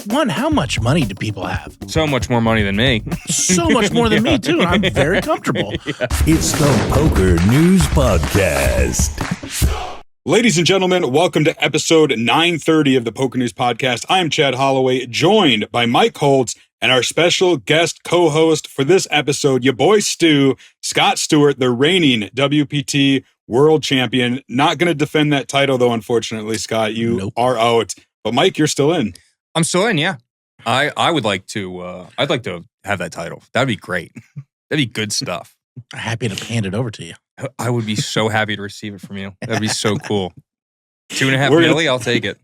one, how much money do people have? So much more money than me. So much more than me, too. I'm very comfortable. Yeah. It's the Poker News Podcast. Ladies and gentlemen, welcome to episode 930 of the Poker News Podcast. I'm Chad Holloway, joined by Mike Holtz and our special guest co-host for this episode, your boy Stu, Scott Stewart, the reigning WPT World Champion. Not going to defend that title, though, unfortunately, Scott. You are out. But Mike, you're still in. I'm still in, yeah. I would like to, I'd like to have that title. That'd be great. That'd be good stuff. Happy to hand it over to you. I would be so happy to receive it from you. That'd be so cool. 2.5 million, I'll take it.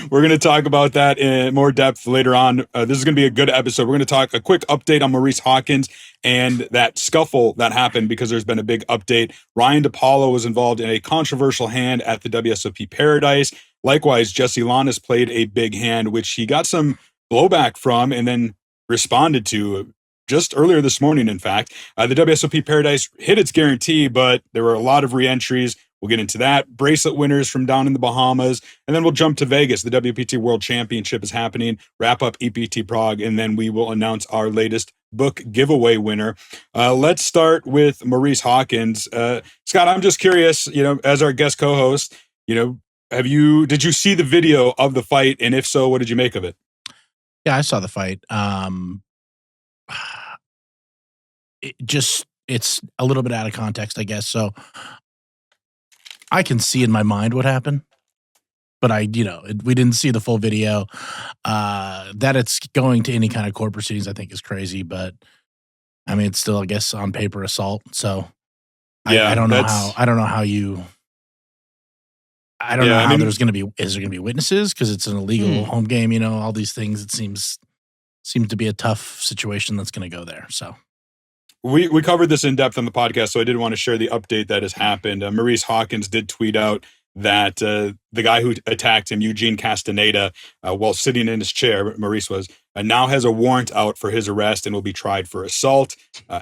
We're going to talk about that in more depth later on. This is going to be a good episode. We're going to talk a quick update on Maurice Hawkins and that scuffle that happened because there's been a big update. Ryan Depaulo was involved in a controversial hand at the WSOP Paradise. Likewise, Jesse Lonis played a big hand, which he got some blowback from and then responded to just earlier this morning, in fact. The WSOP Paradise hit its guarantee, but there were a lot of re-entries. We'll get into that. Bracelet winners from down in the Bahamas. And then we'll jump to Vegas. The WPT World Championship is happening. Wrap up EPT Prague. And then we will announce our latest book giveaway winner. Let's start with Maurice Hawkins. Scott, I'm just curious, as our guest co-host, did you see the video of the fight? And if so, what did you make of it? Yeah, I saw the fight. It's a little bit out of context, I guess. So I can see in my mind what happened, but we didn't see the full video. That it's going to any kind of court proceedings, I think, is crazy. But I mean, it's still, I guess, on paper assault. So I don't know how. I don't know how you. I don't know how there's going to be. Is there going to be witnesses because it's an illegal home game? All these things. It seems to be a tough situation that's going to go there. So. We covered this in depth on the podcast, so I did want to share the update that has happened. Maurice Hawkins did tweet out that the guy who attacked him, Eugene Castaneda, while sitting in his chair, Maurice was, now has a warrant out for his arrest and will be tried for assault.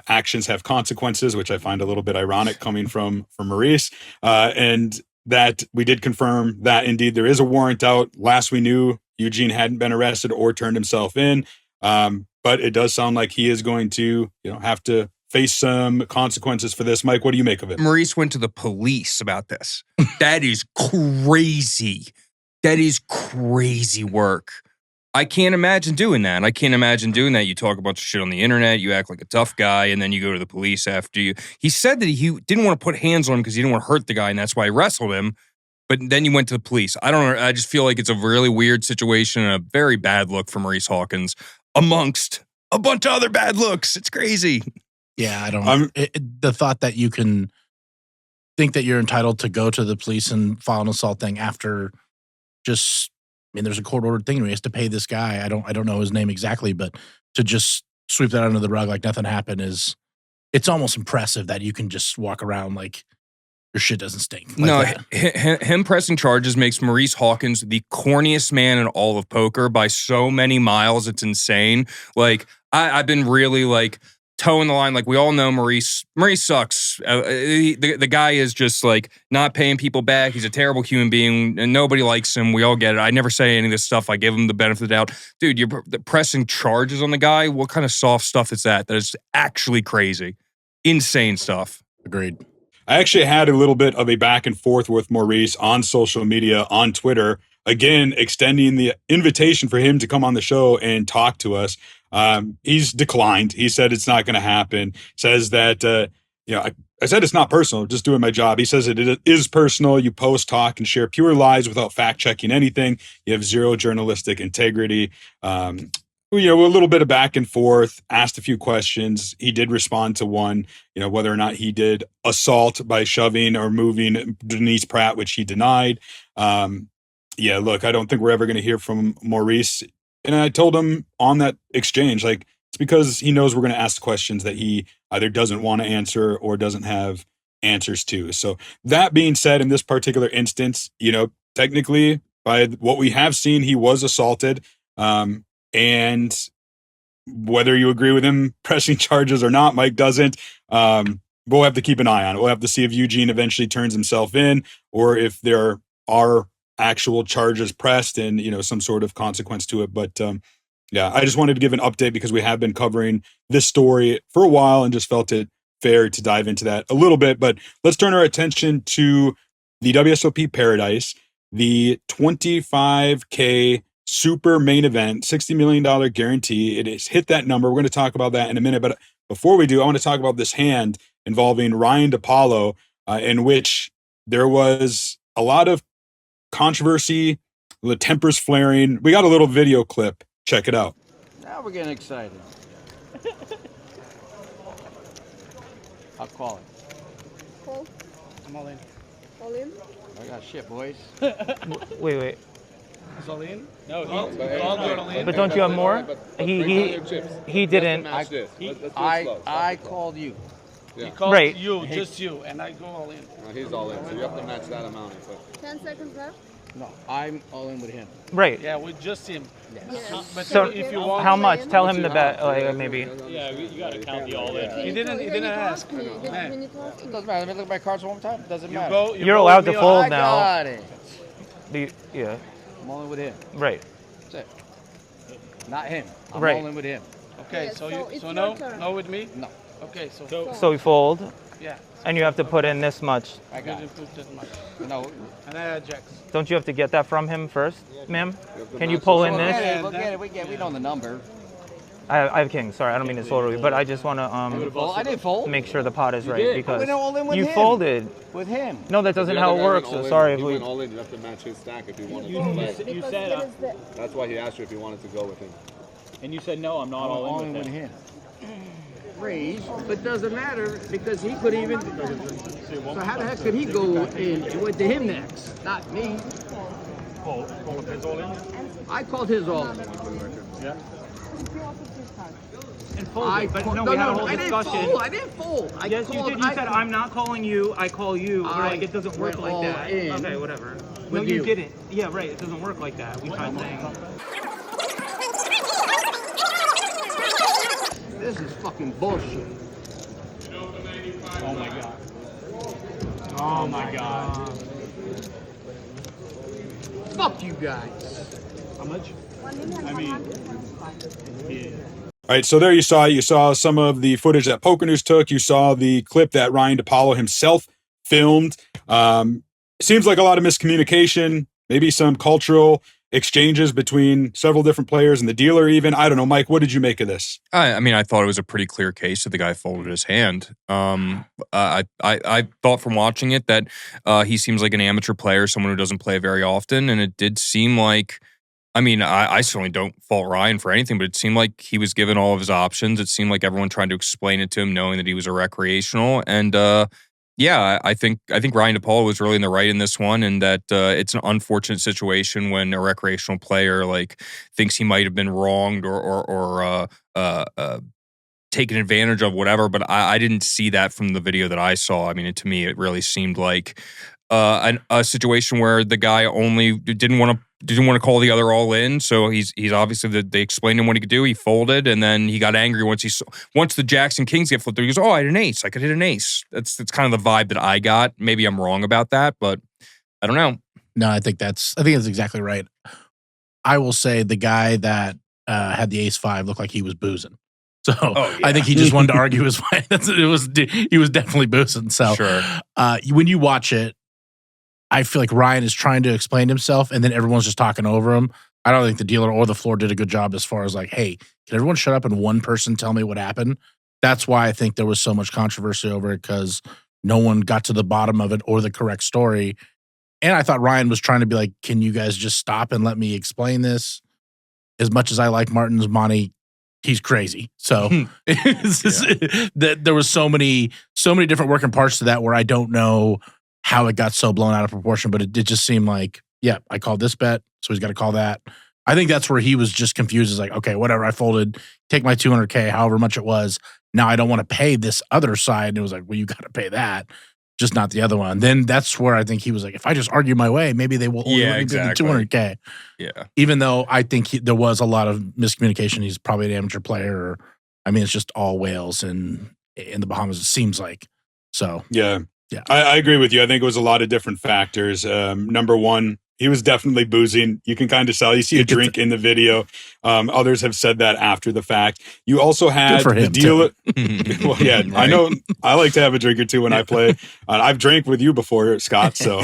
Actions have consequences, which I find a little bit ironic coming from Maurice. And that we did confirm that indeed there is a warrant out. Last we knew, Eugene hadn't been arrested or turned himself in. But it does sound like he is going to, have to face some consequences for this. Mike, what do you make of it? Maurice went to the police about this. That is crazy. That is crazy work. I can't imagine doing that. You talk a bunch of shit on the internet, you act like a tough guy, and then you go to the police after you. He said that he didn't want to put hands on him because he didn't want to hurt the guy, and that's why he wrestled him. But then you went to the police. I don't know. I just feel like it's a really weird situation and a very bad look for Maurice Hawkins amongst a bunch of other bad looks. It's crazy. Yeah, I don't. The thought that you can think that you're entitled to go to the police and file an assault thing after there's a court-ordered thing where he has to pay this guy. I don't know his name exactly, but to just sweep that under the rug like nothing happened it's almost impressive that you can just walk around like your shit doesn't stink. Him pressing charges makes Maurice Hawkins the corniest man in all of poker by so many miles. It's insane. Like, I've been really, toeing the line. Like, we all know Maurice sucks. The guy is just, not paying people back. He's a terrible human being, and nobody likes him. We all get it. I never say any of this stuff. I give him the benefit of the doubt. Dude, you're pressing charges on the guy? What kind of soft stuff is that? That is actually crazy. Insane stuff. Agreed. I actually had a little bit of a back and forth with Maurice on social media, on Twitter, again, extending the invitation for him to come on the show and talk to us. He's declined. He said it's not going to happen. Says that, I said it's not personal, just doing my job. He says it is personal. You post, talk, and share pure lies without fact-checking anything. You have zero journalistic integrity. A little bit of back and forth, asked a few questions. He did respond to one, whether or not he did assault by shoving or moving Denise Pratt, which he denied. Look, I don't think we're ever going to hear from Maurice. And I told him on that exchange, it's because he knows we're going to ask questions that he either doesn't want to answer or doesn't have answers to. So that being said, in this particular instance, technically by what we have seen, he was assaulted. And whether you agree with him pressing charges or not, Mike doesn't. We'll have to keep an eye on it. We'll have to see if Eugene eventually turns himself in or if there are actual charges pressed and, some sort of consequence to it. But yeah, I just wanted to give an update because we have been covering this story for a while and just felt it fair to dive into that a little bit. But let's turn our attention to the WSOP Paradise, the 25K super main event, $60 million guarantee. It has hit that number. We're going to talk about that in a minute. But before we do, I want to talk about this hand involving Ryan Depaulo, in which there was a lot of controversy, the tempers flaring. We got a little video clip. Check it out. Now we're getting excited. I'll call it. Call. I'm all in. All in. I got shit, boys. Wait. It's all in? No, all in. But don't you have more? He didn't. I called you. He called Right. you, just you, and I go all in. he's all in, so you have to match that amount. 10 seconds left. No, I'm all in with him. Right. Yeah, with just him. Yes. But So if you want, how much? Tell him the bet. Like maybe. Yeah, you gotta count the all in. He didn't ask. Me. Man. Can you talk to It me? doesn't matter. Let me look at my cards one more time. It doesn't You matter. go. You're go allowed with to me fold I now. got it. Yeah. I'm all in with him. Right. That's it. Not him. I'm Right. all in with him. Okay, Yes, so so it's so your no, turn. no with me. No, Okay, so So we fold, yeah, and you have to put in this much. I I got didn't put that much, it. No. and I had jacks. Don't you have to get that from him first, ma'am? have to Can you match pull the in We'll this? get it. We know the number. I have king. Sorry, I don't mean to slow you, but I just want to I didn't fold. make sure the pot is right did. because We went all in with you him. folded. With him. No, that doesn't how it works. So sorry if He we. went all in. You have to match his stack if you wanted to play. Because there is the That's why he asked you if you wanted to go with him. And you said no, I'm not all in with him. Raise, but doesn't matter because he could even. So how the heck could he go in? It went to him next, not me. I called his all. And I but called- no, we had a whole I didn't discussion. fold. I didn't fold. I Yes, you called, did. You said I'm not calling you. I call you. We're I like it doesn't work went like all that. in Okay, whatever. No, with you you. didn't. Yeah, right. It doesn't work like that. We tried saying. This is fucking bullshit. Oh my god. Oh my god. Fuck you guys. How much? I mean, All right, so there you saw some of the footage that PokerNews took. You saw the clip that Ryan Depaulo himself filmed. Seems like a lot of miscommunication, maybe some cultural exchanges between several different players and the dealer even. I don't know, Mike, what did you make of this? I mean, I thought it was a pretty clear case that the guy folded his hand. I thought from watching it that he seems like an amateur player, someone who doesn't play very often, and it did seem like, I mean, I certainly don't fault Ryan for anything, but it seemed like he was given all of his options. It seemed like everyone tried to explain it to him, knowing that he was a recreational. And yeah, I think Ryan Depaulo was really in the right in this one, and that it's an unfortunate situation when a recreational player like thinks he might have been wronged or taken advantage of, whatever. But I didn't see that from the video that I saw. I mean, to me, it really seemed like a situation where the guy only didn't want to call the other all in. So he's obviously they explained to him what he could do. He folded, and then he got angry once the jacks and kings get flipped. He goes, "Oh, I had an ace. I could hit an ace." That's kind of the vibe that I got. Maybe I'm wrong about that, but I don't know. No, I think that's exactly right. I will say the guy that had the ace five looked like he was boozing. So I think he just wanted to argue his way. He was definitely boozing. So Sure. When you watch it, I feel like Ryan is trying to explain himself, and then everyone's just talking over him. I don't think the dealer or the floor did a good job as far as like, hey, can everyone shut up and one person tell me what happened? That's why I think there was so much controversy over it, because no one got to the bottom of it or the correct story. And I thought Ryan was trying to be like, can you guys just stop and let me explain this? As much as I like Martin's money, he's crazy. So there was so many different working parts to that where I don't know how it got so blown out of proportion, but it just seemed like, yeah, I called this bet, so he's got to call that. I think that's where he was just confused. Is like, okay, whatever, I folded, take my $200K, however much it was. Now I don't want to pay this other side. And it was like, well, you got to pay that, just not the other one. Then that's where I think he was like, if I just argue my way, maybe they will only let me pay the $200K. Yeah. Even though I think there was a lot of miscommunication. He's probably an amateur player. Or, I mean, it's just all whales in the Bahamas, it seems like. So Yeah. Yeah. I agree with you. I think it was a lot of different factors. Number one, he was definitely boozing. You can kind of tell. You see a drink in the video. Others have said that after the fact. You also had for the him, deal. too. Well, yeah, I know. I like to have a drink or two when I play. I've drank with you before, Scott. So,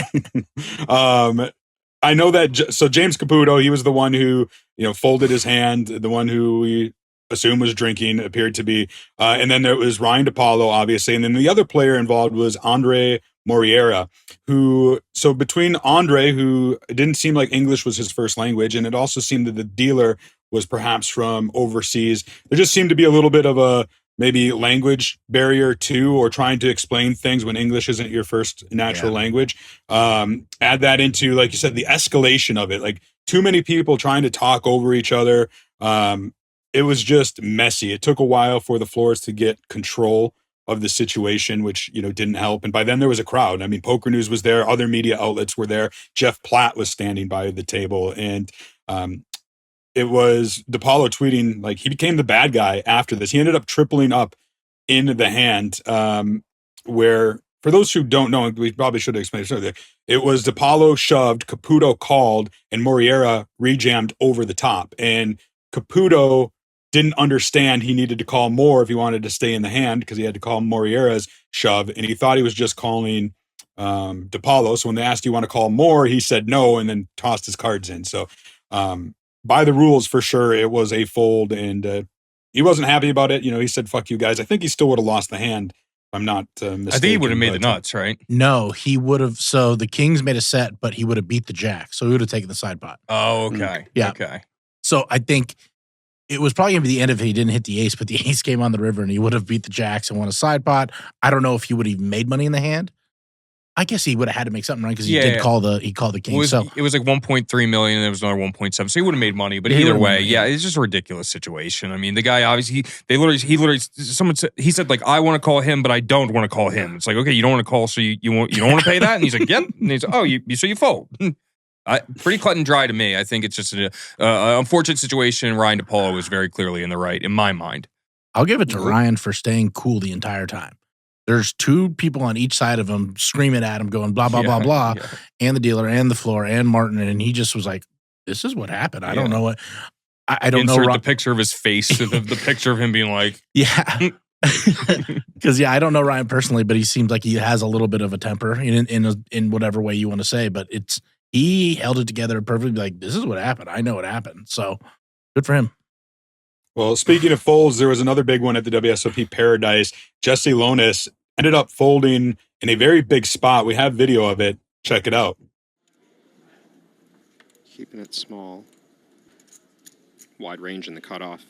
I know that. So James Caputo, he was the one who folded his hand. The one who we assume was drinking appeared to be, and then there was Ryan Depaulo, obviously, and then the other player involved was Andre Moriera, so between Andre, who it didn't seem like English was his first language, and it also seemed that the dealer was perhaps from overseas, there just seemed to be a little bit of a maybe language barrier too, or trying to explain things when English isn't your first natural language. Add that into, like you said, the escalation of it, like too many people trying to talk over each other. It was just messy. It took a while for the floors to get control of the situation, which, didn't help. And by then there was a crowd. I mean, PokerNews was there. Other media outlets were there. Jeff Platt was standing by the table. And it was Depaulo tweeting, like, he became the bad guy after this. He ended up tripling up in the hand, where, for those who don't know, we probably should have explained it. It was Depaulo shoved, Caputo called, and Moriera rejammed over the top. And Caputo didn't understand he needed to call more if he wanted to stay in the hand, because he had to call Moriera's shove, and he thought he was just calling Depaulo. So when they asked, "Do you want to call more?" he said no, and then tossed his cards in. So by the rules, for sure, it was a fold, and he wasn't happy about it. He said, "Fuck you guys." I think he still would have lost the hand, if I'm not mistaken. I think he would have made the nuts, right? No, he would have. So the Kings made a set, but he would have beat the Jack. So he would have taken the side pot. Oh, okay. Yeah. Okay. So I think it was probably going to be the end if he didn't hit the ace, but the ace came on the river and he would have beat the Jacks and won a side pot. I don't know if he would have even made money in the hand. I guess he would have had to make something right because he called the King. It was like 1.3 million and there was another 1.7. So he would have made money. But either way, it's just a ridiculous situation. I mean, the guy obviously he said, like, I want to call him, but I don't want to call him. It's like, okay, you don't want to call, so you don't want to pay that? And he's like, yep. And he's like, oh, so you fold. Pretty cut and dry to me. I think it's just an unfortunate situation. Ryan Depaulo was very clearly in the right, in my mind. I'll give it to Ryan for staying cool the entire time. There's two people on each side of him screaming at him, going blah, blah, blah, blah, and the dealer and the floor and Martin. And he just was like, this is what happened. I don't know what. I don't know. Insert the picture of his face, the picture of him being like. Yeah. Because, I don't know Ryan personally, but he seems like he has a little bit of a temper in whatever way you want to say. But he held it together perfectly. Like, this is what happened. I know what happened. So good for him. Well, speaking of folds, there was another big one at the WSOP Paradise. Jesse Lonis ended up folding in a very big spot. We have video of it. Check it out. Keeping it small. Wide range in the cutoff.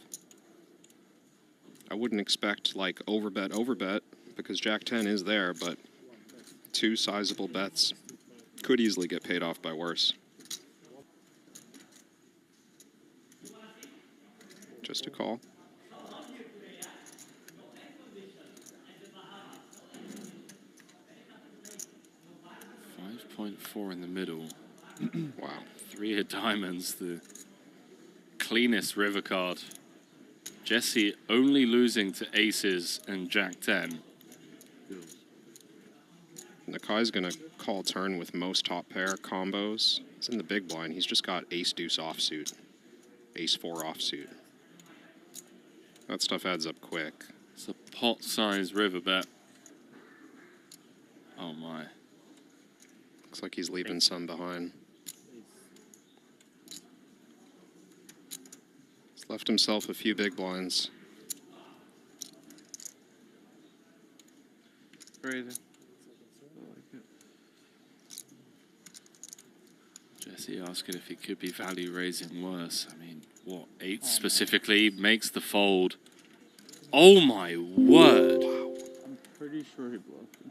I wouldn't expect, like, overbet, because Jack-10 is there, but two sizable bets could easily get paid off by worse. Just a call. .4 in the middle. Wow. 3 of diamonds, the cleanest river card. Jesse only losing to aces and Jack-10. Nakai's going to call turn with most top pair combos. It's in the big blind. He's just got ace-deuce offsuit, ace-4 offsuit. That stuff adds up quick. It's a pot-sized river bet. Oh my. Looks like he's leaving some behind. He's left himself a few big blinds. Jesse asking if he could be value raising worse. I mean, what, 8 specifically makes the fold. Oh my word. I'm pretty sure he blocked him.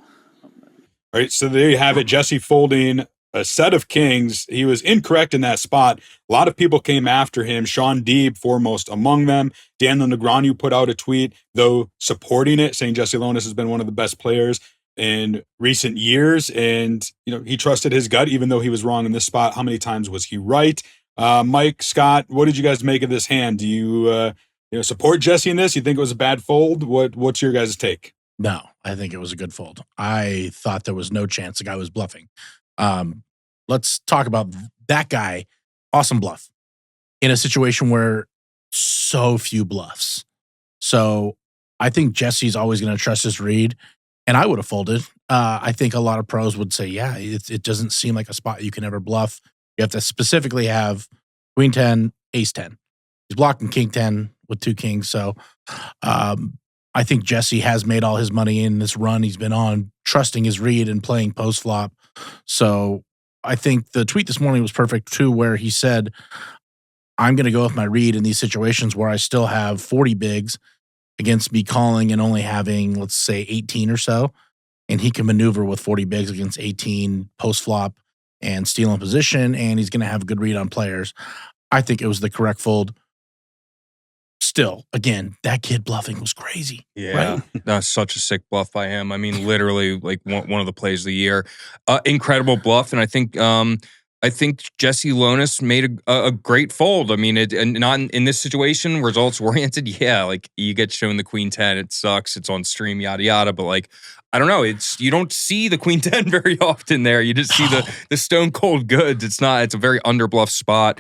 All right, so there you have it. Jesse folding a set of kings. He was incorrect in that spot. A lot of people came after him. Sean Deeb foremost among them. Daniel Negreanu put out a tweet, though, supporting it, saying Jesse Lonis has been one of the best players in recent years. And, he trusted his gut, even though he was wrong in this spot. How many times was he right? Mike, Scott, what did you guys make of this hand? Do you, support Jesse in this? You think it was a bad fold? What's your guys' take? No, I think it was a good fold. I thought there was no chance the guy was bluffing. Let's talk about that guy, awesome bluff in a situation where so few bluffs. So I think Jesse's always going to trust his read, and I would have folded. I think a lot of pros would say, yeah, it doesn't seem like a spot you can ever bluff. You have to specifically have queen 10, ace 10. He's blocking king 10 with 2 kings. So I think Jesse has made all his money in this run he's been on, trusting his read and playing post flop. So I think the tweet this morning was perfect too, where he said, I'm going to go with my read in these situations where I still have 40 bigs against me calling and only having, let's say, 18 or so. And he can maneuver with 40 bigs against 18 post flop and steal in position, and he's going to have a good read on players. I think it was the correct fold. Still, again, that kid bluffing was crazy. Yeah, right? That's such a sick bluff by him. I mean, literally, like one of the plays of the year. Incredible bluff, and I think Jesse Lonis made a great fold. I mean, and not in this situation, results oriented. Yeah, like you get shown the queen 10, it sucks. It's on stream, yada yada. But like, I don't know. You don't see the queen 10 very often there. You just see the stone cold goods. It's a very underbluff spot.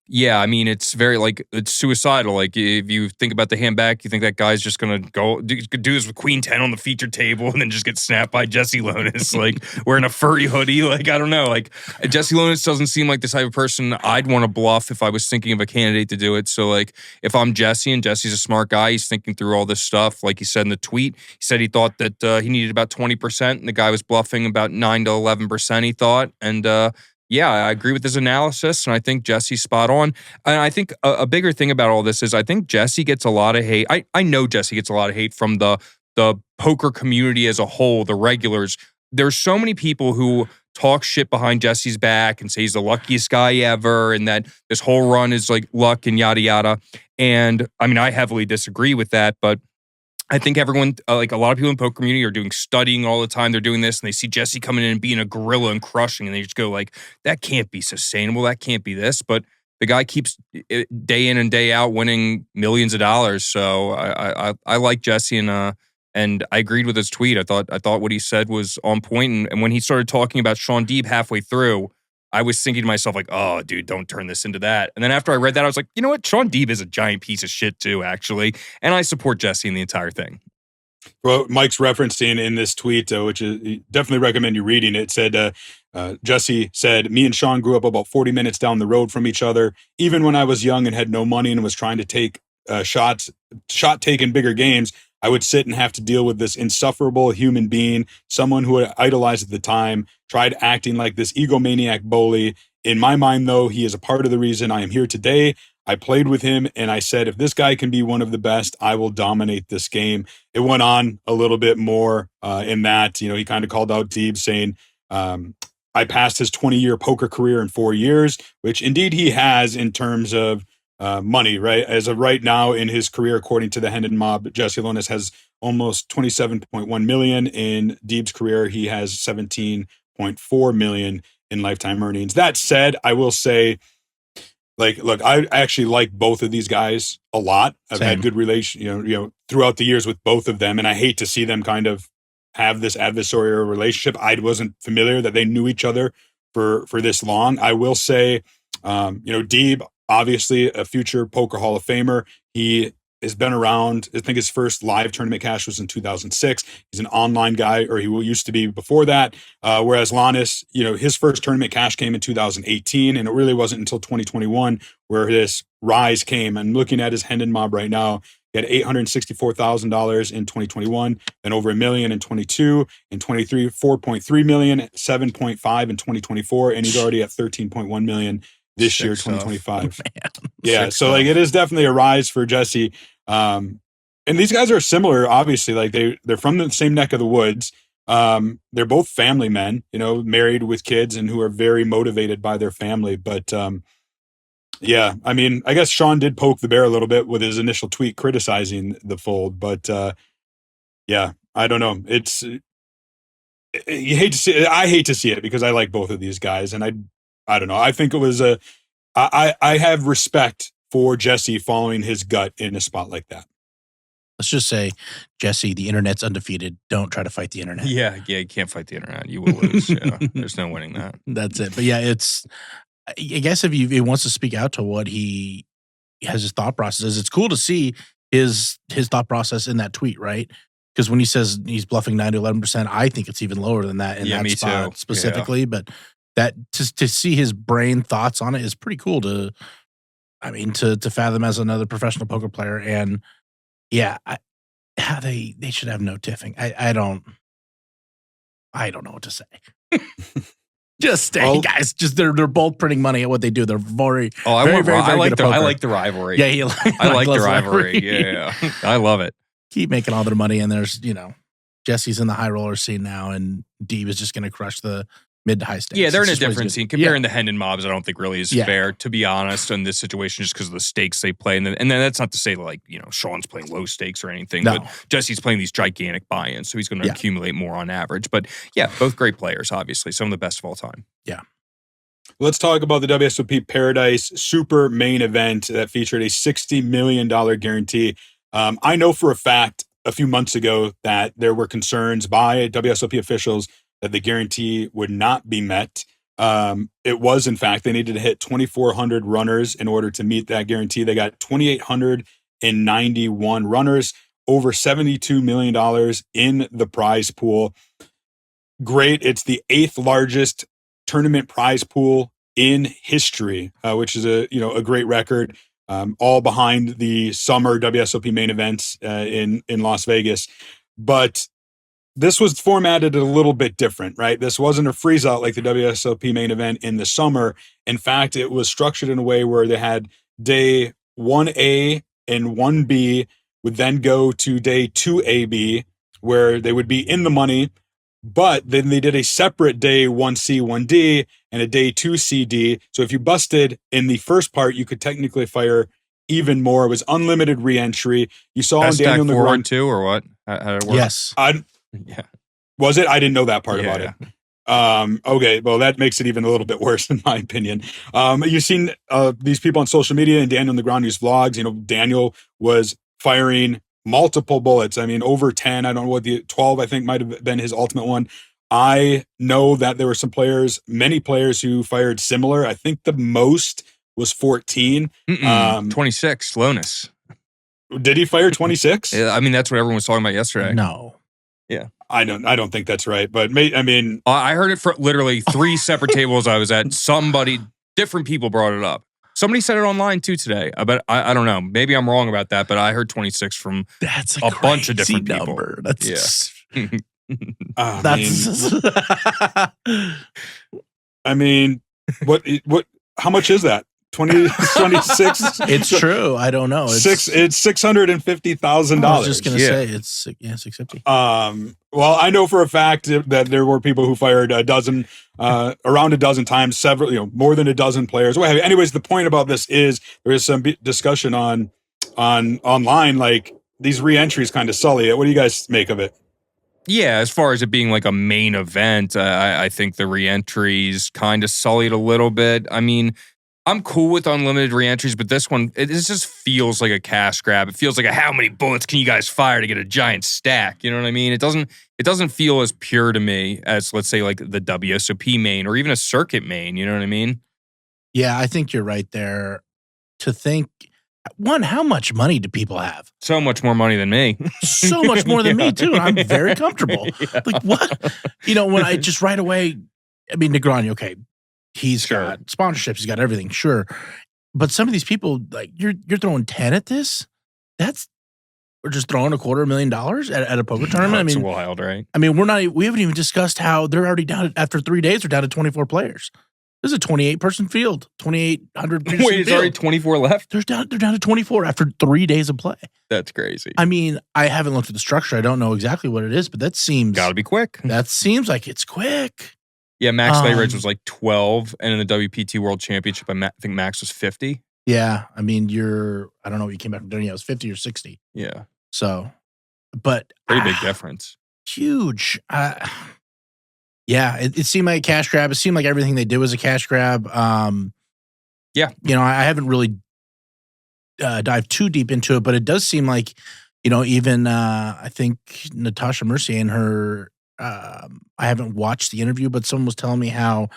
Yeah, I mean, it's very it's suicidal. Like if you think about the hand back, you think that guy's just gonna do this with queen 10 on the featured table and then just get snapped by Jesse Lonis, like wearing a furry hoodie. Like I don't know. Like Jesse Lonis doesn't seem like the type of person I'd want to bluff if I was thinking of a candidate to do it. So like if I'm Jesse and Jesse's a smart guy, he's thinking through all this stuff. Like he said in the tweet, he said he thought that he needed about 20%, and the guy was bluffing about 9 to 11%. He thought, and yeah, I agree with his analysis, and I think Jesse's spot on. And I think a bigger thing about all this is I think Jesse gets a lot of hate. I know Jesse gets a lot of hate from the poker community as a whole, the regulars. There's so many people who talk shit behind Jesse's back and say he's the luckiest guy ever and that this whole run is like luck and yada yada. And I mean, I heavily disagree with that, but I think everyone, like a lot of people in the poker community are studying all the time. They're doing this and they see Jesse coming in and being a gorilla and crushing, and they just go like, that can't be sustainable. That can't be this. But the guy keeps day in and day out winning millions of dollars. So I like Jesse, and I agreed with his tweet. I thought what he said was on point. And when he started talking about Sean Deeb halfway through, I was thinking to myself, like, oh, dude, don't turn this into that. And then after I read that, I was like, you know what? Sean Deeb is a giant piece of shit too, actually. And I support Jesse in the entire thing. Well, Mike's referencing in this tweet, which is definitely recommend you reading it, said, Jesse said, me and Sean grew up about 40 minutes down the road from each other. Even when I was young and had no money and was trying to take shot taking bigger games, I would sit and have to deal with this insufferable human being, someone who I idolized at the time, tried acting like this egomaniac bully. In my mind, though, he is a part of the reason I am here today. I played with him and I said, if this guy can be one of the best, I will dominate this game. It went on a little bit more in that, he kind of called out Deeb saying, I passed his 20-year poker career in 4 years, which indeed he has in terms of money, right? As of right now in his career, according to the Hendon Mob, Jesse Lonis has almost 27.1 million. In Deeb's career, he has 17.4 million in lifetime earnings. That said, I will say, look, I actually like both of these guys a lot. I've had good relation, throughout the years with both of them, and I hate to see them kind of have this adversarial relationship. I wasn't familiar that they knew each other for this long. I will say, Deeb, obviously a future poker Hall of Famer. He has been around. I think his first live tournament cash was in 2006. He's an online guy, or he used to be before that. Whereas Lonis, his first tournament cash came in 2018, and it really wasn't until 2021 where this rise came. And looking at his Hendon Mob right now, he had $864,000 in 2021, then over $1 million in 22, in 23, 4.3 million, 7.5 in 2024, and he's already at 13.1 million this year, 2025. Yeah, so it is definitely a rise for Jesse. And these guys are similar, obviously. Like they're from the same neck of the woods. They're both family men, married with kids and who are very motivated by their family. But yeah, I mean, I guess Sean did poke the bear a little bit with his initial tweet criticizing the fold. But yeah, I don't know. You hate to see it. I hate to see it because I like both of these guys, and I don't know. I think it was I have respect for Jesse following his gut in a spot like that. let's just say, Jesse, the internet's undefeated. Don't try to fight the internet. Yeah, you can't fight the internet. You will lose. Yeah. There's no winning that. That's it. But yeah, I guess if he wants to speak out to what he has his thought process, it's cool to see his thought process in that tweet, right? Because when he says he's bluffing 9 to 11%, I think it's even lower than that in that me spot too. specifically. Yeah. But that to see his brain thoughts on it is pretty cool to fathom as another professional poker player. And yeah, they should have no tiffing. I don't know what to say. Just guys, they're both printing money at what they do. They're very I like the rivalry. Yeah, I like the rivalry. Yeah. I love it. Keep making all their money, and there's Jesse's in the high roller scene now, and Deeb is just going to crush the mid to high stakes. Yeah, they're in a different scene. Comparing the Hendon mobs, I don't think really is fair, to be honest, in this situation, just because of the stakes they play. And then that's not to say like, Sean's playing low stakes or anything, but Jesse's playing these gigantic buy-ins, so he's going to accumulate more on average. But yeah, both great players, obviously, some of the best of all time. Yeah. Let's talk about the WSOP Paradise Super Main Event that featured a $60 million guarantee. I know for a fact a few months ago that there were concerns by WSOP officials that the guarantee would not be met. It was, in fact, they needed to hit 2,400 runners in order to meet that guarantee. They got 2,891 runners, over $72 million in the prize pool. Great. It's the 8th largest tournament prize pool in history, which is a great record. All behind the summer WSOP main events in Las Vegas. But this was formatted a little bit different, right? This wasn't a freeze out like the WSOP main event in the summer. In fact, it was structured in a way where they had day 1A and 1B would then go to day 2AB, where they would be in the money. But then they did a separate day 1C, 1D, and a day 2CD. So if you busted in the first part, you could technically fire even more. It was unlimited re-entry. You saw on Daniel forward too, or what? How did it work? Yes. Yeah. Was it? I didn't know that part about it. Okay, well, that makes it even a little bit worse, in my opinion. You've seen these people on social media and Daniel Negreanu's vlogs. Daniel was firing multiple bullets. I mean, over 10. I don't know what 12, I think, might have been his ultimate one. I know that there were many players who fired similar. I think the most was 14. 26, Lonis. Did he fire 26? Yeah, I mean, that's what everyone was talking about yesterday. No. Yeah. I don't think that's right, but I heard it for literally 3 separate tables I was at. Different people brought it up. Somebody said it online too today. But I don't know. Maybe I'm wrong about that, but I heard 26 from that's a bunch of different number. people. That's I mean, what how much is that? 26. It's true. I don't know. It's $650,000. I was just gonna say it's 650. Well, I know for a fact that there were people who fired around a dozen times, several, more than a dozen players. Well, anyways, the point about this is there is some discussion online, like these re-entries kind of sully it. What do you guys make of it? Yeah, as far as it being like a main event, I think the re-entries kind of sullied a little bit. I mean, I'm cool with unlimited re-entries, but this one, it just feels like a cash grab. It feels like how many bullets can you guys fire to get a giant stack? You know what I mean? It doesn't feel as pure to me as, let's say, like the WSOP main or even a circuit main. You know what I mean? Yeah, I think you're right there. To think, how much money do people have? So much more money than me. So much more than me, too. And I'm very comfortable. Yeah. Like, what? When I just right away, I mean, Negreanu, okay. He's got sponsorships. He's got everything. Sure. But some of these people, like, you're throwing 10 at this? We're just throwing $250,000 at a poker tournament. I mean, it's wild, right? I mean, we haven't even discussed how they're already down after 3 days. They're down to 24 players. This is a 28-person field, 2,800 person Wait, it's already 24 left? They're down to 24 after 3 days of play. That's crazy. I mean, I haven't looked at the structure. I don't know exactly what it is, but that seems... Gotta be quick. That seems like it's quick. Yeah, Max Layridge was like 12, and in the WPT World Championship, I think Max was 50. Yeah, I mean, I don't know what you came back from doing. Yeah, it was 50 or 60. Yeah. So, but... Pretty big difference. Huge. Yeah, it seemed like a cash grab. It seemed like everything they did was a cash grab. Yeah. I haven't really dived too deep into it, but it does seem like You know, even I think Natasha Mercier and her, I haven't watched the interview, but someone was telling me how,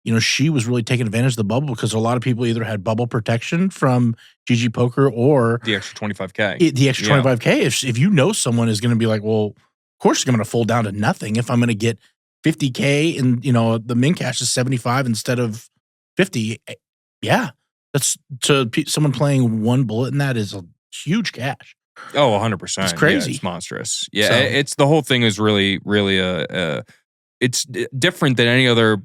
you know, she was really taking advantage of the bubble because a lot of people either had bubble protection from GG Poker or The extra 25K. the extra 25K. If you know someone is going to be like, well, of course it's going to fold down to nothing if I'm going to get 50K and, you know, the min cash is 75 instead of 50. Yeah, that's to someone playing one bullet in that is a huge cash. Oh, 100%. It's crazy. Yeah, it's monstrous. Yeah, So- it's the whole thing is really, really it's different than any other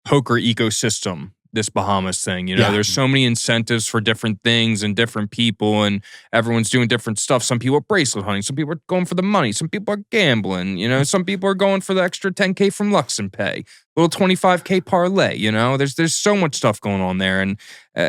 poker ecosystem. This Bahamas thing, you know, Yeah. there's so many incentives for different things and different people, and everyone's doing different stuff. Some people are bracelet hunting, some people are going for the money, some people are gambling, you know, some people are going for the extra 10K from Lux and Pay, little 25K parlay, you know, there's so much stuff going on there. And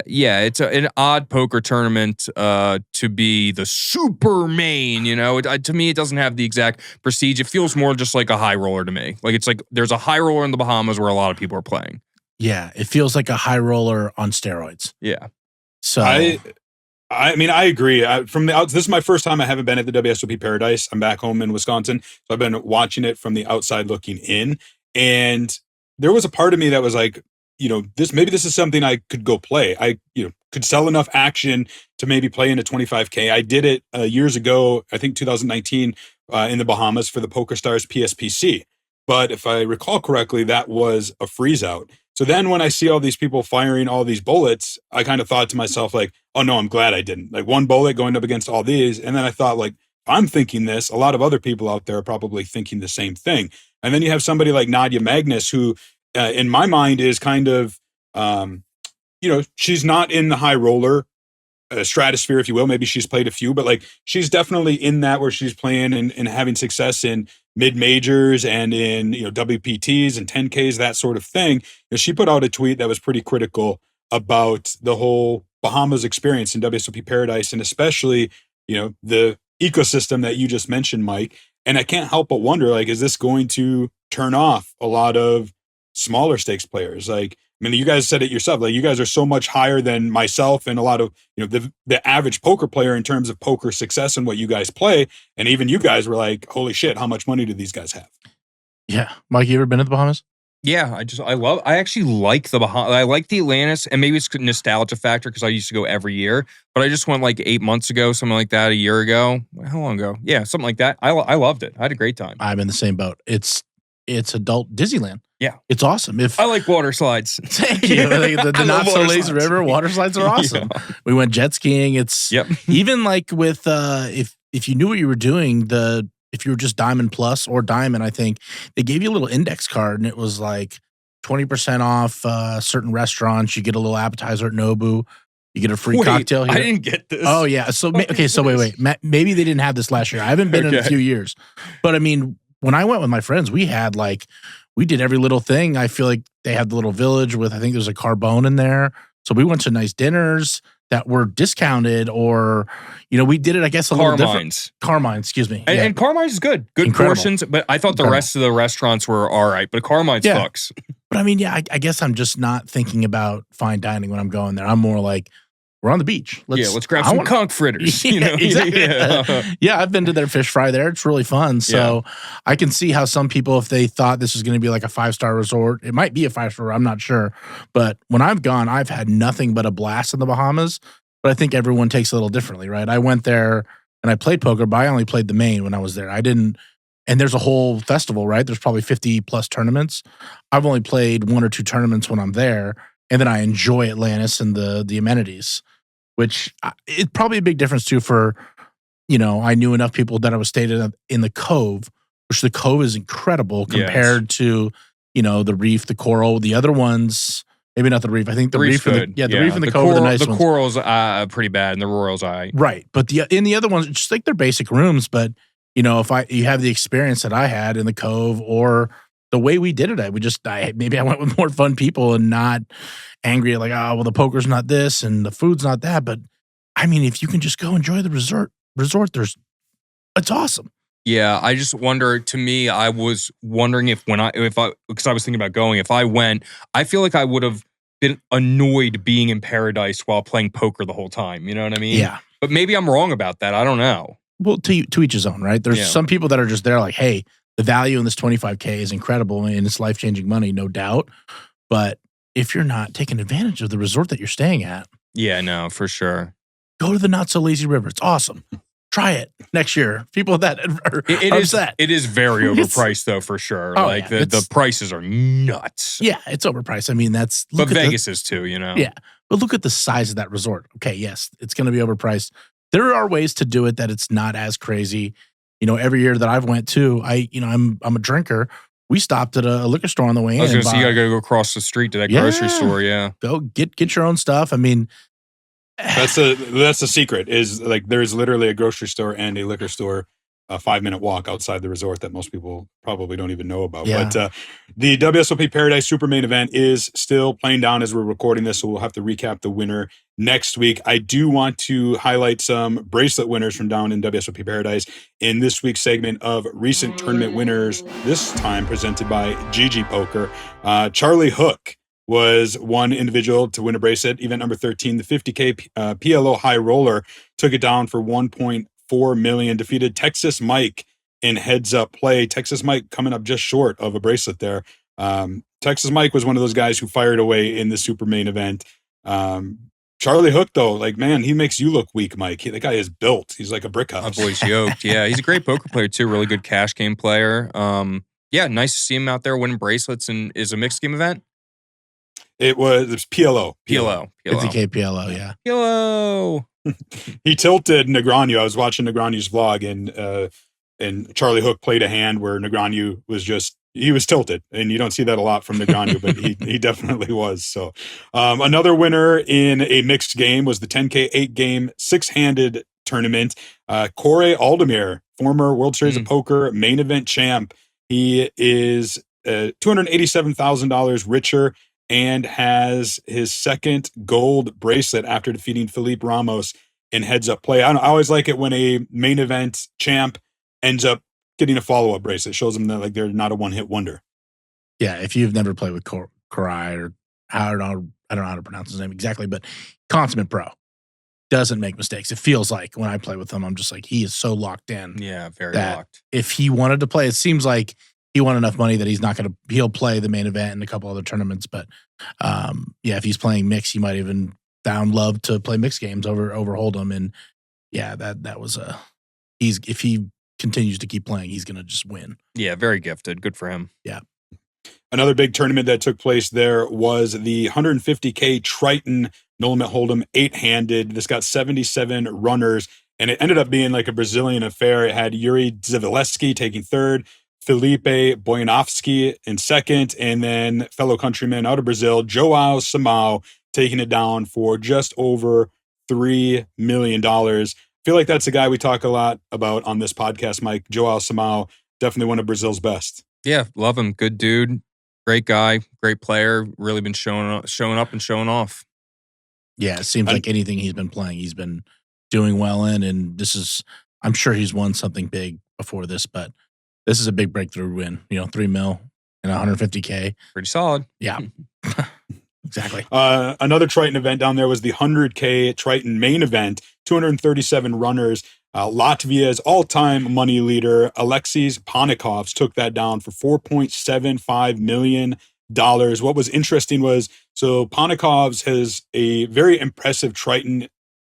yeah, it's an odd poker tournament to be the super main, you know, to me, it doesn't have the exact prestige. It feels more just like a high roller to me. Like it's like there's a high roller in the Bahamas where a lot of people are playing. Yeah, it feels like a high roller on steroids. Yeah. So I mean, I agree. This is my first time I haven't been at the WSOP Paradise. I'm back home in Wisconsin, so I've been watching it from the outside looking in. And there was a part of me that was like, you know, maybe this is something I could go play. I, you know, could sell enough action to maybe play into 25K. I did it years ago, I think 2019, in the Bahamas for the PokerStars PSPC. But if I recall correctly, that was a freeze out. So then when I see all these people firing all these bullets, I kind of thought to myself, like, oh no, I'm glad I didn't. Like one bullet going up against all these. And then I thought, like, if I'm thinking this, a lot of other people out there are probably thinking the same thing. And then you have somebody like Nadia Magnus, who in my mind is kind of, you know, she's not in the high roller stratosphere, if you will. Maybe she's played a few, but like she's definitely in that where she's playing and having success in mid majors and in, you know, WPTs and 10Ks, that sort of thing. You know, she put out a tweet that was pretty critical about the whole Bahamas experience in WSOP Paradise, and especially, you know, the ecosystem that you just mentioned, Mike. And I can't help but wonder, like, is this going to turn off a lot of smaller stakes players? Like, I mean, you guys said it yourself. Like, you guys are so much higher than myself and a lot of, you know, the average poker player in terms of poker success and what you guys play. And even you guys were like, holy shit, how much money do these guys have? yeah, Mike, you ever been to the Bahamas? Yeah, I actually like the Bahamas. I like the Atlantis, and maybe it's a nostalgia factor because I used to go every year, but I just went like 8 months ago, something like that, a year ago. How long ago? Yeah, something like that. I loved it. I had a great time. I'm in the same boat. It's adult Disneyland. Yeah. It's awesome. I like water slides. Thank you. The I love not so water lazy slides. river water slides are awesome. Yeah. We went jet skiing. It's even like with if you knew what you were doing, if you were just Diamond Plus or Diamond, I think they gave you a little index card and it was like 20% off certain restaurants. You get a little appetizer at Nobu. You get a free cocktail here. I didn't get this. Oh yeah. So okay. So wait. Maybe they didn't have this last year. I haven't been in a few years, but I mean, when I went with my friends, we did every little thing. I feel like they had the little village with, I think there's a Carbone in there. So we went to nice dinners that were discounted, or, you know, we did it, I guess, a little different. Carmine, excuse me. And Carmine's is good. Good Incredible. portions, but I thought the rest of the restaurants were all right, but Carmine's fucks. But I mean, yeah, I guess I'm just not thinking about fine dining when I'm going there. I'm more like, we're on the beach. Let's grab some conch fritters. You know? Exactly. Yeah. Yeah, I've been to their fish fry there. It's really fun. So I can see how some people, if they thought this was going to be like a 5-star resort, it might be a 5-star. I'm not sure. But when I've gone, I've had nothing but a blast in the Bahamas. But I think everyone takes a little differently, right? I went there and I played poker, but I only played the main when I was there. I didn't. And there's a whole festival, right? There's probably 50 plus tournaments. I've only played 1 or 2 tournaments when I'm there. And then I enjoy Atlantis and the amenities, which it's probably a big difference too for, you know, I knew enough people that I was stayed in the Cove, which the Cove is incredible compared to, you know, the Reef, the Coral, the other ones. Maybe not the Reef. I think the Reef and the Reef and the Cove are the nice ones. The Coral's pretty bad, and the Royal's right. But in the other ones, it's just like they're basic rooms. But you know, if you have the experience that I had in the Cove or the way we did it, maybe I went with more fun people and not angry at like, oh, well, the poker's not this and the food's not that. But I mean, if you can just go enjoy the resort, it's awesome. Yeah, I just wonder, to me, I was wondering because I was thinking about going, if I went, I feel like I would have been annoyed being in Paradise while playing poker the whole time. You know what I mean? Yeah. But maybe I'm wrong about that. I don't know. Well, to each his own, right? There's Yeah. some people that are just there like, hey, the value in this 25K is incredible and it's life-changing money, no doubt. But if you're not taking advantage of the resort that you're staying at, Yeah, no, for sure. go to the Not So Lazy River. It's awesome. Try it next year. People that are upset. It is very It's- overpriced though, for sure. Oh, like yeah, the prices are nuts. Yeah, it's overpriced. I mean, that's But look at Vegas is too, you know. Yeah, but look at the size of that resort. Okay, yes, it's going to be overpriced. There are ways to do it that it's not as crazy. You know, every year that I've went to, I'm a drinker. We stopped at a liquor store on the way in. I was gonna say you and gotta go across the street to that Yeah. grocery store. Yeah. go get your own stuff. I mean, That's the secret. Is like there's literally a grocery store and a liquor store, a 5-minute walk outside the resort that most people probably don't even know about. Yeah. But the WSOP Paradise Super Main Event is still playing down as we're recording this, so we'll have to recap the winner next week. I do want to highlight some bracelet winners from down in WSOP Paradise in this week's segment of recent tournament winners. This time presented by GG Poker. Charlie Hook was one individual to win a bracelet. Event number 13, the 50K PLO High Roller took it down for 1.4 million. Defeated Texas Mike in heads up play. Texas Mike coming up just short of a bracelet there. Texas Mike was one of those guys who fired away in the super main event. Charlie Hook, though, like, man, he makes you look weak, Mike. The guy is built. He's like a brick My house. boy's yoked. Yeah, he's a great poker player too. Really good cash game player. Yeah, nice to see him out there winning bracelets. And is a mixed game event? It was PLO. PLO. 50K PLO, yeah. PLO. He tilted Negreanu. I was watching Negreanu's vlog, and Charlie Hook played a hand where Negreanu he was tilted, and you don't see that a lot from Negreanu, but he definitely was. So another winner in a mixed game was the 10K 8-game 6-handed tournament. Gore Aldemir, former World Series of Poker main event champ. He is $287,000 richer and has his second gold bracelet after defeating Felipe Ramos in heads up play. I always like it when a main event champ ends up getting a follow-up bracelet. It shows them that like they're not a one-hit wonder. Yeah, if you've never played with Korai, or I don't know how to pronounce his name exactly, but consummate pro. Doesn't make mistakes. It feels like when I play with him, I'm just like, he is so locked in. Yeah, very that locked. If he wanted to play, it seems like he won enough money that he'll play the main event and a couple other tournaments. But yeah, if he's playing mix, he might even love to play mixed games over Hold'em. And yeah, that was if he continues to keep playing, he's gonna just win. Yeah, very gifted. Good for him. Yeah. Another big tournament that took place there was the 150K Triton No Limit Hold'em 8-handed. This got 77 runners, and it ended up being like a Brazilian affair. It had Yuri Zvileski taking third, Felipe Boyanovsky in second, and then fellow countryman out of Brazil, Joao Simão, taking it down for just over $3 million. Feel like that's a guy we talk a lot about on this podcast, Mike. Joao Simão, definitely one of Brazil's best. Yeah, love him. Good dude. Great guy. Great player. Really been showing up and showing off. Yeah, it seems like anything he's been playing, he's been doing well in. And I'm sure he's won something big before this, but this is a big breakthrough win. You know, $3 million and 150K. Pretty solid. Yeah. Exactly. Another Triton event down there was the 100K Triton main event, 237 runners. Latvia's all-time money leader, Alexis Panikovs, took that down for $4.75 million. What was interesting was, so Panikovs has a very impressive Triton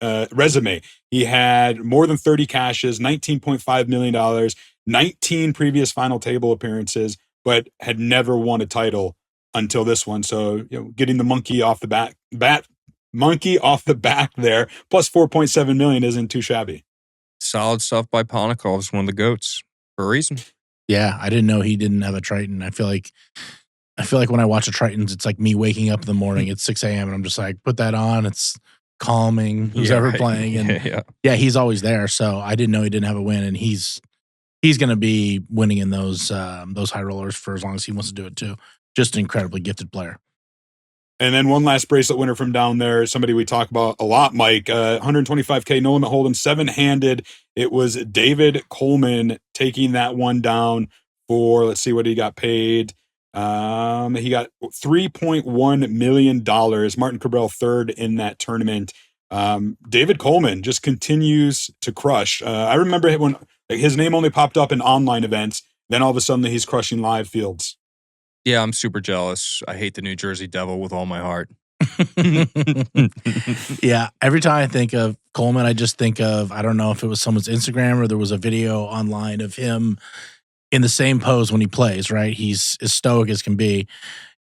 resume. He had more than 30 cashes, $19.5 million, 19 previous final table appearances, but had never won a title until this one. So, getting the monkey off the back there, plus 4.7 million isn't too shabby. Solid stuff by Panikovs, one of the GOATs for a reason. Yeah, I didn't know he didn't have a Triton. I feel like when I watch the Tritons, it's like me waking up in the morning at 6 a.m. and I'm just like, put that on. It's calming. Who's ever playing? And yeah, he's always there. So I didn't know he didn't have a win, and he's going to be winning in those high rollers for as long as he wants to do it too. Just an incredibly gifted player. And then one last bracelet winner from down there, somebody we talk about a lot, Mike, 125K No Limit Hold'em 7-handed. It was David Coleman taking that one down for, let's see what he got paid. He got $3.1 million. Martin Cabral third in that tournament. David Coleman just continues to crush. I remember when his name only popped up in online events. Then all of a sudden he's crushing live fields. Yeah, I'm super jealous. I hate the New Jersey Devil with all my heart. Yeah, every time I think of Coleman, I just think of, I don't know if it was someone's Instagram or there was a video online of him in the same pose when he plays, right? He's as stoic as can be.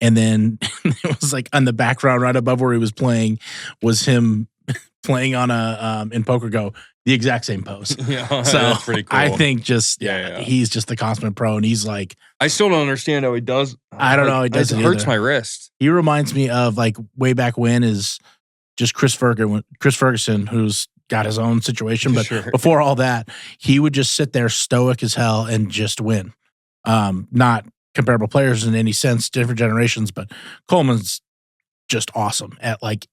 And then it was like on the background right above where he was playing was him playing on a in Poker Go, the exact same pose. Yeah, so that's pretty cool. I think just Yeah. he's just the consummate pro, and he's like, I still don't understand how he does. I don't know, he doesn't It hurts either. my wrist. He reminds me of like way back when is just Chris Ferguson, who's got his own situation, but Sure. before all that, he would just sit there stoic as hell and just win. Not comparable players in any sense, different generations, but Coleman's just awesome at like,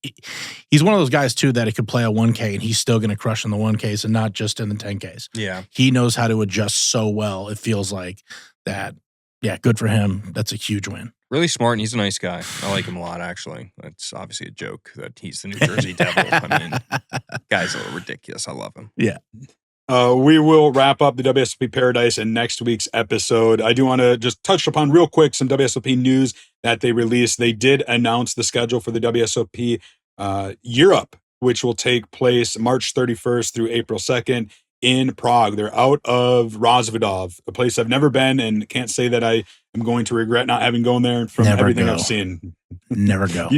he's one of those guys too that it could play a 1K and he's still going to crush in the 1Ks and not just in the 10Ks. Yeah. He knows how to adjust so well. It feels like that. Yeah, good for him. That's a huge win. Really smart, and he's a nice guy. I like him a lot, actually. It's obviously a joke that he's the New Jersey Devil. I mean, guy's a little ridiculous. I love him. Yeah. We will wrap up the WSOP Paradise in next week's episode. I do want to just touch upon real quick some WSOP news that they released. They did announce the schedule for the WSOP Europe, which will take place March 31st through April 2nd in Prague. They're out of Rozvadov, a place I've never been and can't say that I am going to regret not having gone there from Never everything go. I've seen. Never go.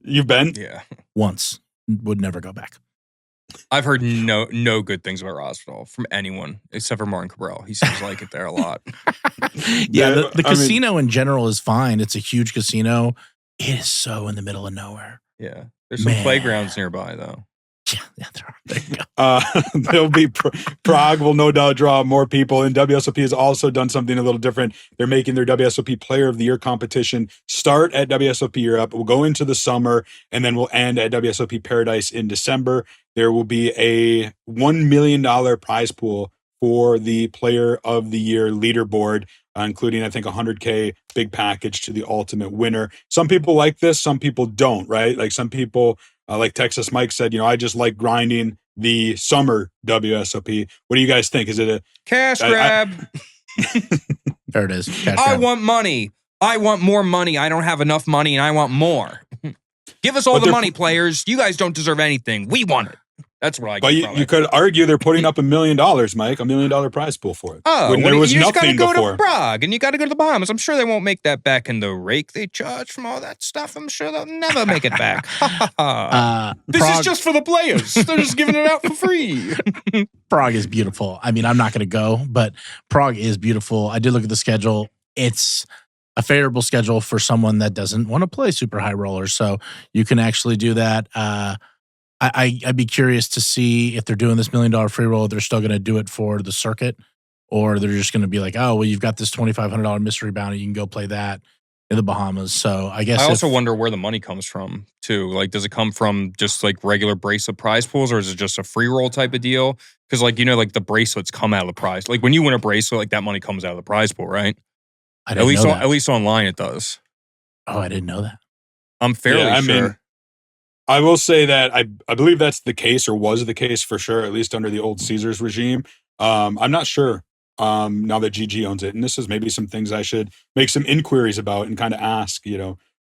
You've been? Yeah. Once. Would never go back. I've heard no good things about Roswell from anyone except for Martin Cabral. He seems like it there a lot. Yeah, the casino in general is fine. It's a huge casino. It is so in the middle of nowhere. Yeah. There's some playgrounds nearby, though. Yeah, there you go. There'll be Prague will no doubt draw more people, and WSOP has also done something a little different. They're making their WSOP Player of the Year competition start at WSOP Europe. We'll go into the summer, and then we'll end at WSOP Paradise in December. There will be a $1 million prize pool for the Player of the Year leaderboard, including, I think, $100K big package to the ultimate winner. Some people like this, some people don't, right? Like some people, like Texas Mike said, I just like grinding the summer WSOP. What do you guys think? Is it a cash grab? There it is. Cash I grab. want money. I want more money. I don't have enough money, and I want more. Give us all the money, players. You guys don't deserve anything. We want it. That's what I get. But you could argue they're putting up $1 million, Mike, $1 million prize pool for it. Oh, when there was you just got to nothing go before. to Prague and you got to go to the Bahamas. I'm sure they won't make that back in the rake they charge from all that stuff. I'm sure they'll never make it back. This is just for the players. They're just giving it out for free. Prague is beautiful. I mean, I'm not going to go, but Prague is beautiful. I did look at the schedule. It's a favorable schedule for someone that doesn't want to play super high rollers. So you can actually do that. I'd be curious to see if they're doing this $1 million free roll, they're still going to do it for the circuit, or they're just going to be like, oh, well, you've got this $2,500 mystery bounty. You can go play that in the Bahamas. So I guess I also wonder where the money comes from too. Like, does it come from just like regular bracelet prize pools, or is it just a free roll type of deal? Because like, like the bracelets come out of the prize. Like when you win a bracelet, like that money comes out of the prize pool, right? At least online it does. Oh, I didn't know that. I'm fairly sure. Mean, I will say that I believe that's the case, or was the case for sure, at least under the old Caesars regime. I'm not sure now that GG owns it. And this is maybe some things I should make some inquiries about and kind of ask,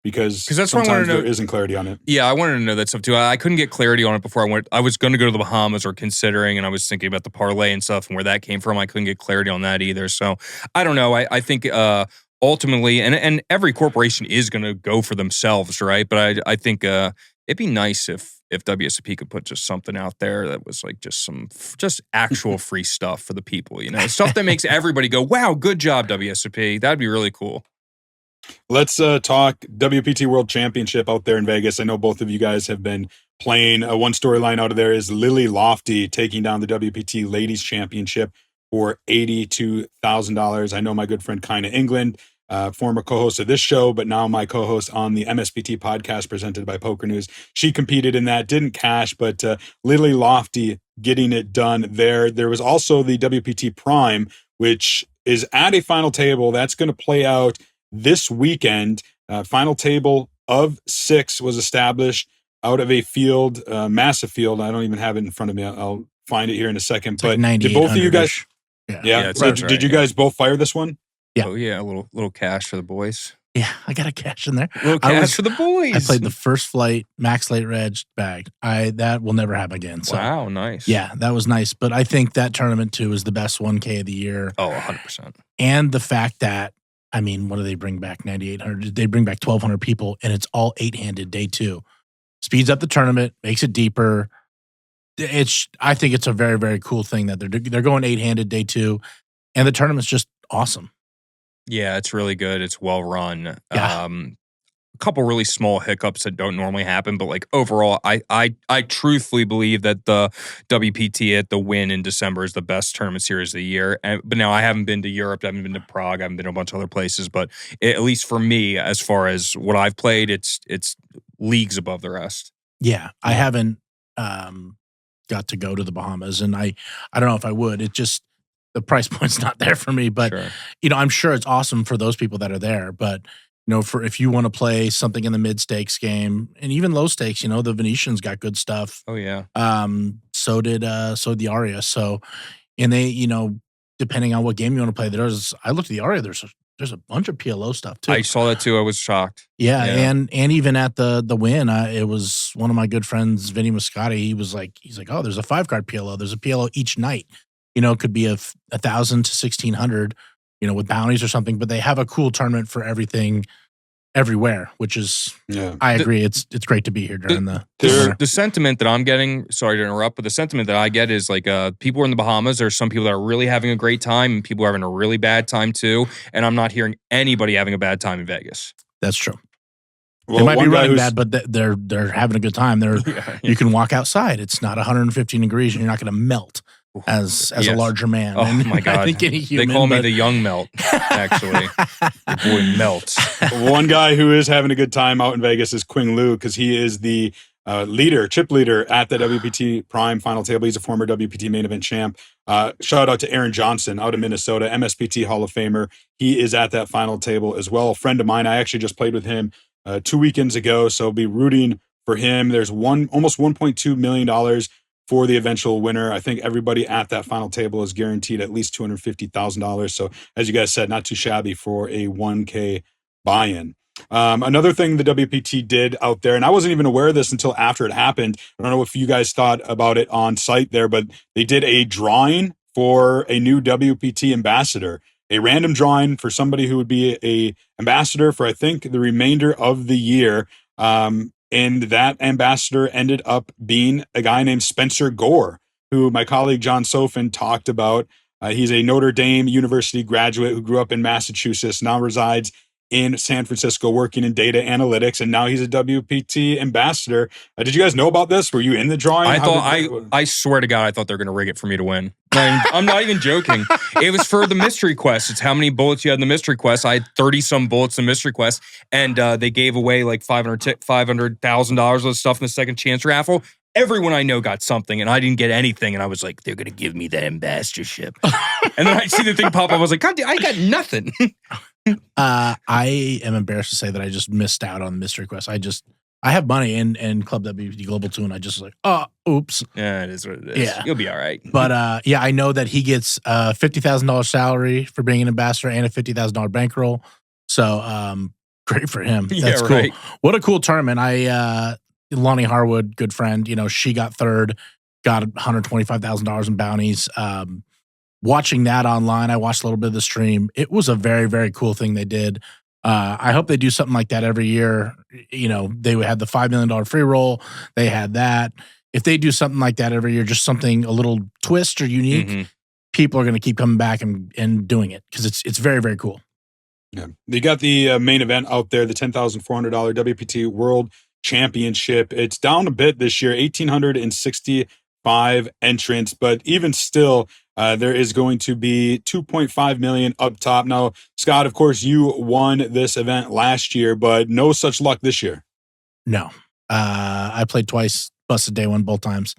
because that's sometimes there isn't clarity on it. Yeah, I wanted to know that stuff too. I couldn't get clarity on it before I went. I was going to go to the Bahamas or considering, and I was thinking about the parlay and stuff and where that came from. I couldn't get clarity on that either. So I don't know. I think ultimately, and every corporation is going to go for themselves, right? But I think it'd be nice if WSOP could put just something out there that was like just actual free stuff for the people, stuff that makes everybody go, wow, good job, WSOP. That'd be really cool. Let's talk WPT World Championship out there in Vegas. I know both of you guys have been playing. One storyline out of there is Lily Lofty taking down the WPT Ladies Championship for $82,000. I know my good friend Kina England, former co-host of this show, but now my co-host on the MSPT podcast presented by Poker News. She competed in that, didn't cash, but Lily Lofty getting it done there. There was also the WPT Prime, which is at a final table. That's going to play out this weekend. Final table of 6 was established. out of a field, massive field. I don't even have it in front of me. I'll find it here in a second. It's But like did both of you guys? Yeah. So did you guys both fire this one? Yeah. Oh yeah, a little cash for the boys. Yeah, I got a cash in there. A little cash for the boys. I played the first flight, max late reg bagged. That will never happen again. So, wow, nice. Yeah, that was nice. But I think that tournament too is the best 1K of the year. Oh, 100%. And the fact that, I mean, what do they bring back? 9,800. They bring back 1,200 people, and it's all 8-handed day 2. Speeds up the tournament, makes it deeper. I think it's a very, very cool thing that they're going 8-handed day 2, and the tournament's just awesome. Yeah, it's really good. It's well run. Yeah. A couple really small hiccups that don't normally happen, but like overall, I truthfully believe that the WPT at the win in December is the best tournament series of the year. But now I haven't been to Europe, I haven't been to Prague, I haven't been to a bunch of other places, but at least for me, as far as what I've played, it's leagues above the rest. Yeah, I haven't got to go to the Bahamas, and I don't know if I would. It just, the price point's not there for me, but Sure. I'm sure it's awesome for those people that are there. But for if you want to play something in the mid stakes game and even low stakes, the Venetian's got good stuff. Oh yeah. So did the Aria. So, and they, depending on what game you want to play, I looked at the Aria. There's a bunch of PLO stuff too. I saw that too. I was shocked. Yeah. And even at the win, it was one of my good friends, Vinny Moscati. He's like, oh, there's a 5-card PLO. There's a PLO each night. It could be 1,000 to 1,600, with bounties or something. But they have a cool tournament for everything, everywhere. Which is, I agree. It's great to be here during the sentiment that I'm getting. Sorry to interrupt, but the sentiment that I get is like people are in the Bahamas. There's some people that are really having a great time, and people are having a really bad time too. And I'm not hearing anybody having a bad time in Vegas. That's true. Well, they might be running bad, but they're having a good time. You can walk outside. It's not 115 degrees, and you're not going to melt as a larger man. Oh and my God. I think any human, they call me the young melt, actually. The boy melts. One guy who is having a good time out in Vegas is Qing Liu, because he is the chip leader at the WPT Prime final table. He's a former WPT main event champ. Shout out to Aaron Johnson out of Minnesota, MSPT Hall of Famer. He is at that final table as well. A friend of mine, I actually just played with him 2 weekends ago, so I'll be rooting for him. There's almost $1.2 million for the eventual winner. I think everybody at that final table is guaranteed at least $250,000. So as you guys said, not too shabby for a 1K buy-in. Another thing the WPT did out there, and I wasn't even aware of this until after it happened. I don't know if you guys thought about it on site there, but they did a drawing for a new WPT ambassador, a random drawing for somebody who would be a ambassador for, I think, the remainder of the year. And that ambassador ended up being a guy named Spencer Gore, who my colleague John Sofin talked about. He's a Notre Dame University graduate who grew up in Massachusetts, now resides in San Francisco working in data analytics, and now he's a WPT ambassador. Did you guys know about this? Were you in the drawing? I swear to God, I thought they were going to rig it for me to win. I'm not even joking. It was for the mystery quest. It's how many bullets you had in the mystery quest. I had 30-some bullets in the mystery quest, and they gave away like $500,000 of stuff in the second chance raffle. Everyone I know got something, and I didn't get anything. And I was like, they're going to give me that ambassadorship. And then I see the thing pop up. I was like, God, I got nothing. I am embarrassed to say that I just missed out on the mystery quest. I have money in Club WPT Global 2, and I just was like, oops. Yeah, it is what it is. Yeah. You'll be all right. But I know that he gets a $50,000 salary for being an ambassador and a $50,000 bankroll. So great for him. That's cool. Right. What a cool tournament. Lonnie Harwood, good friend, she got third, got $125,000 in bounties. Watching that online, I watched a little bit of the stream. It was a very, very cool thing they did. I hope they do something like that every year. They had the $5 million free roll. They had that. If they do something like that every year, just something a little twist or unique, people are going to keep coming back and doing it because it's very, very cool. Yeah, they got the main event out there, the $10,400 WPT World Championship. It's down a bit this year, 1,865 entrants, but even still, there is going to be 2.5 million up top. Now, Scott, of course, you won this event last year, but no such luck this year. No. I played twice, busted day one both times.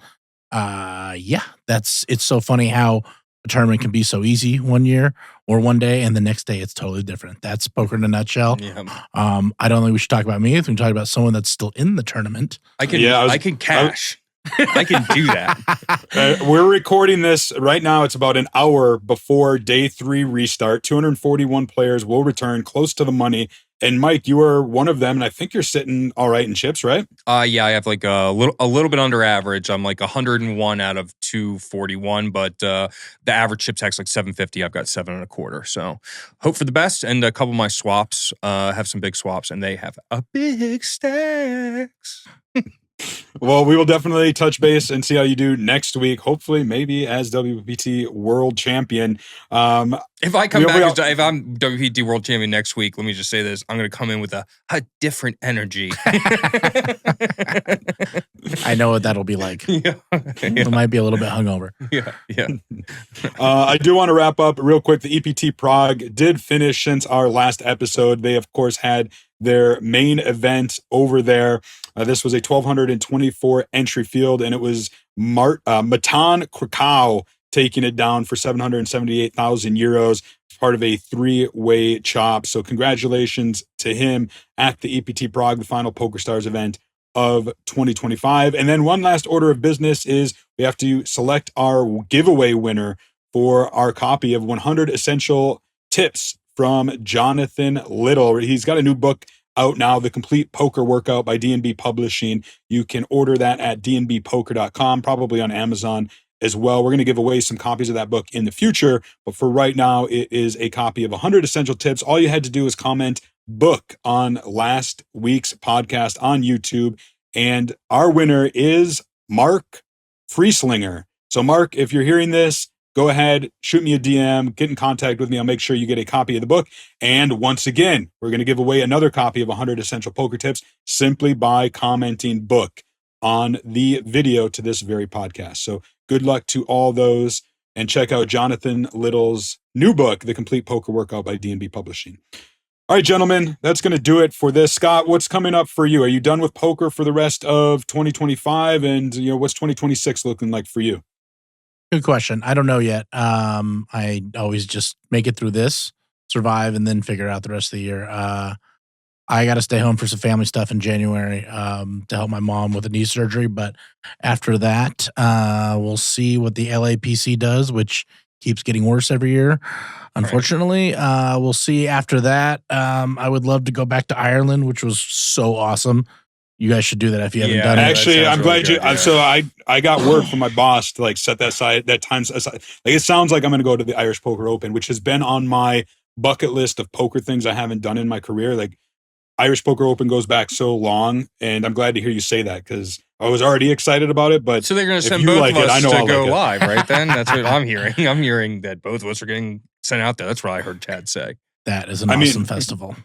It's so funny how a tournament can be so easy one year or one day, and the next day it's totally different. That's poker in a nutshell. Yeah. I don't think we should talk about me. We can talk about someone that's still in the tournament. I can cash. I can do that. We're recording this right now. It's about an hour before day 3 restart. 241 players will return close to the money. And Mike, you are one of them, and I think you're sitting all right in chips, right? Yeah, I have like a little bit under average. I'm like 101 out of 241, but the average chip tax like 750. I've got 7 1/4. So hope for the best. And a couple of my swaps have some big swaps, and they have a big stacks. Well, we will definitely touch base and see how you do next week. Hopefully, maybe as WPT World Champion. If I come back, if I'm WPT World Champion next week, let me just say this: I'm going to come in with a different energy. I know what that'll be like. It might be a little bit hungover. Yeah. I do want to wrap up real quick. The EPT Prague did finish since our last episode. They, of course, had their main event over there. This was a 1,224 entry field, and it was Matan Krakow taking it down for 778,000 euros, part of a 3-way chop. So congratulations to him at the EPT Prague, the final PokerStars event of 2025. And then one last order of business is we have to select our giveaway winner for our copy of 100 Essential Tips from Jonathan Little. He's got a new book out now, The Complete Poker Workout by D&B Publishing. You can order that at dnbpoker.com, probably on Amazon as well. We're going to give away some copies of that book in the future, but for right now, it is a copy of 100 Essential Tips. All you had to do is comment book on last week's podcast on YouTube, and our winner is Mark Frieslinger. So Mark, if you're hearing this, go ahead, shoot me a DM, get in contact with me. I'll make sure you get a copy of the book. And once again, we're going to give away another copy of 100 Essential Poker Tips simply by commenting book on the video to this very podcast. So good luck to all those, and check out Jonathan Little's new book, The Complete Poker Workout by D&B Publishing. All right, gentlemen, that's going to do it for this. Scott, what's coming up for you? Are you done with poker for the rest of 2025? And what's 2026 looking like for you? Good question. I don't know yet. I always just make it through this, survive, and then figure out the rest of the year. I got to stay home for some family stuff in January to help my mom with a knee surgery. But after that, we'll see what the LAPC does, which keeps getting worse every year. Unfortunately, we'll see after that. I would love to go back to Ireland, which was so awesome. You guys should do that if you haven't done it. Actually, I'm glad you. So I got word from my boss to set that time aside. Like, it sounds like I'm going to go to the Irish Poker Open, which has been on my bucket list of poker things I haven't done in my career. Like, Irish Poker Open goes back so long, and I'm glad to hear you say that because I was already excited about it. But so they're going to send both of us to go live, right? Then that's what I'm hearing. I'm hearing that both of us are getting sent out there. That's what I heard Chad say. That is an awesome festival.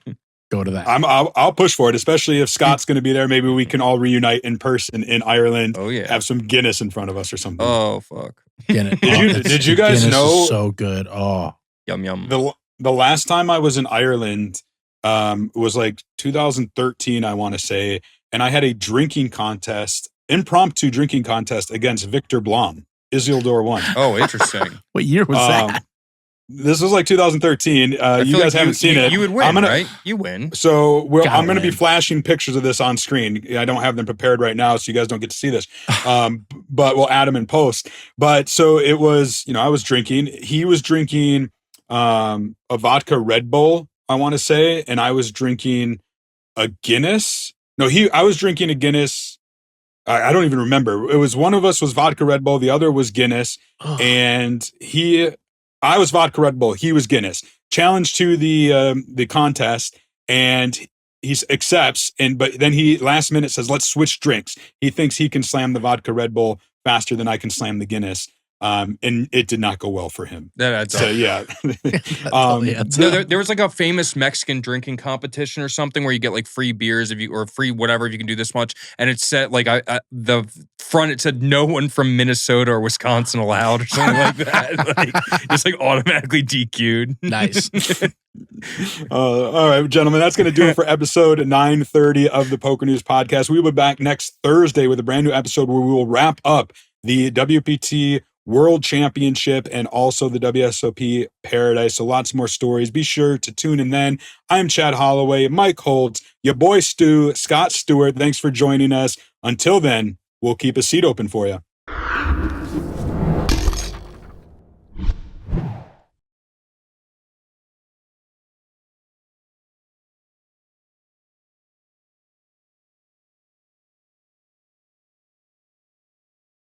Go to that. I'll push for it, especially if Scott's going to be there. Maybe we can all reunite in person in Ireland. Oh yeah, have some Guinness in front of us or something. Oh fuck, Guinness. Did you guys Guinness know? Is so good. Oh, yum yum. The last time I was in Ireland was like 2013, I want to say, and I had a impromptu drinking contest against Viktor Blom. Isildur won. Oh, interesting. What year was that? This was like 2013. You guys haven't seen it. You would win, right? You win. So I'm going to be flashing pictures of this on screen. I don't have them prepared right now, so you guys don't get to see this. But we'll add them in post. But so it was, I was drinking. He was drinking a vodka Red Bull, I want to say, and I was drinking a Guinness. No, I was drinking a Guinness. I don't even remember. It was one of us was vodka Red Bull, the other was Guinness, and I was vodka Red Bull. He was Guinness. Challenge to the contest, and he accepts. But then he last minute says, "Let's switch drinks." He thinks he can slam the vodka Red Bull faster than I can slam the Guinness, and it did not go well for him. So yeah. There was like a famous Mexican drinking competition or something where you get like free beers or free whatever if you can do this much, and it said like the front it said no one from Minnesota or Wisconsin allowed or something like that. Just like automatically DQ'd. Nice. All right, gentlemen, that's going to do it for episode 930 of the Poker News Podcast. We will be back next Thursday with a brand new episode where we will wrap up the WPT World Championship and also the WSOP Paradise. So lots more stories. Be sure to tune in then. I'm Chad Holloway, Mike Holtz, your boy Stu, Scott Stewart. Thanks for joining us. Until then, we'll keep a seat open for you.